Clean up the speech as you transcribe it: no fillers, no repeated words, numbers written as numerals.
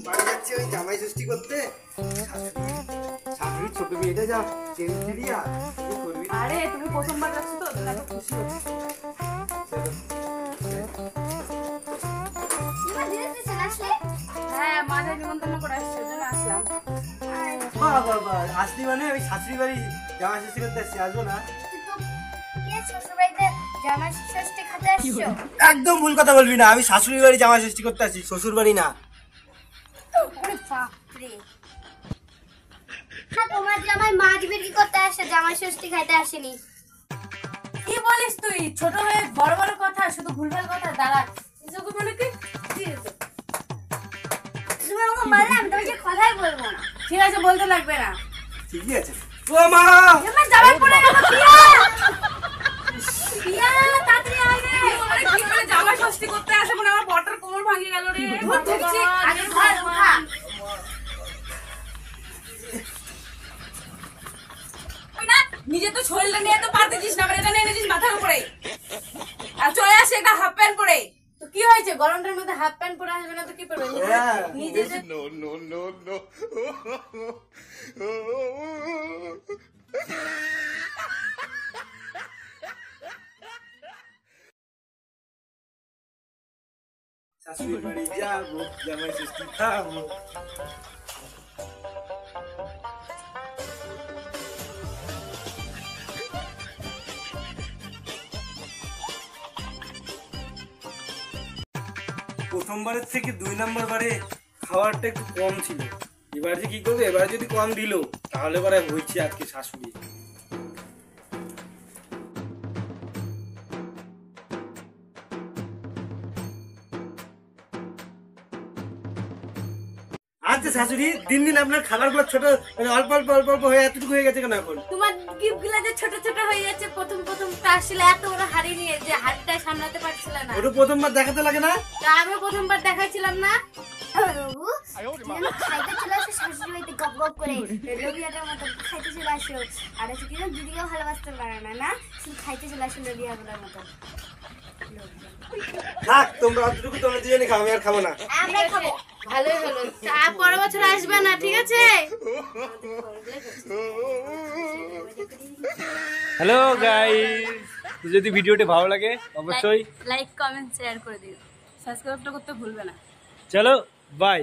বাড়ি যাচ্ছি ওই জামাই ষষ্ঠী করতে। শাশুড়ি ছোট মেয়েটা যা টেনশনিয়া করবি। আরে তুমি প্রথমবার যাচ্ছ তো তাই খুশি হচ্ছি। হ্যাঁ মাঝে নিমন্ত্রণ করে আসছে ওই জন্য আসলাম। বাবা আসলি মানে ওই শাশুড়ি বাড়ি জামাই ষষ্ঠী করতে আসছি, আসবো না? একদম ভুল কথা বলবি না, আমি শাশুড়ি বাড়ি জামাই ষষ্ঠী করতে আসি, শ্বশুর বাড়ি না। তোমার জামাই মাছ বিক্রি করতে আসে, জামাই ষষ্ঠী খাইতে আসেনি। কি বলিস তুই? ছোট হয়ে বড় বড় কথা, শুধু ভুলভাল কথা। দাঁড়া এসব বলে কি? তুমি আমাকে বললে আমি তোমাকে কথাই বলবো না। ঠিক আছে বলতে লাগবে না। ঠিকই আছে। ও মা আমার জামাই পড়ে গেল। পিয়া তাড়াতাড়ি আয় রে। আরে কি করে জামাই ষষ্ঠী করতে আসে মনে আমার বটার কোমর ভাঙে গেল রে। ধরছি আগে ধর উঠা। না নিজে তো শরীরটা নিয়ে তো পারতেছিস না, এটা নিয়ে এনেছিস মাথার উপরে। আর চলে আসে একটা হাফ প্যান্ট পরে। তো কি হয়েছে গরমটার মধ্যে হাফ প্যান্ট পরে আসবে না তো কি করবে? নিজে No, no, no, no. শাশুড়ি বাড়ি যাবো, জামাই ষষ্ঠী খাবো। প্রথমবারের থেকে 2 নম্বর বারে খাবারটা একটু কম ছিল। এবার যে কি করবে, এবার যদি কম দিল তাহলে পরে হয়েছে আজকে শাশুড়ি। আচ্ছা শাশুড়ি, দিন দিন আপনার খাবারগুলো ছোট মানে অল্প অল্প অল্প অল্প হয়ে এতটুকু হয়ে গেছে কেন এখন? তোমার গিফট গুলা যে ছোট ছোট হয়ে যাচ্ছে, প্রথম প্রথম আসলে এত বড় হাড়ি নিয়ে যে হাড়িটা সামলাতে পারছিল না। ওটা প্রথমবার দেখাতে লাগে না? তা আমি প্রথমবার দেখাচ্ছিলাম না। খাইতে চলে আসে শাশুড়ি বাড়িতে গপ গপ করে লোবিয়াটার মতো খাইতে চলে আসো। আর হচ্ছে কিনা দিদিকেও ভালোবাসতে পারে না, না শুধু খাইতে চলে আসে লোবিয়াগুলোর মতো। থাক তোমরা অতটুকু তোমরা দুজনে খাও, আমি আর খাবো না। আমরা খাবো। ভালোই হলো। তা পরের বছর আসবে না, ঠিক আছে? হ্যালো গাইস, যদি ভিডিওটি ভালো লাগে অবশ্যই লাইক কমেন্ট শেয়ার করে দিও। সাবস্ক্রাইবটা করতে ভুলবে না। চলো বাই।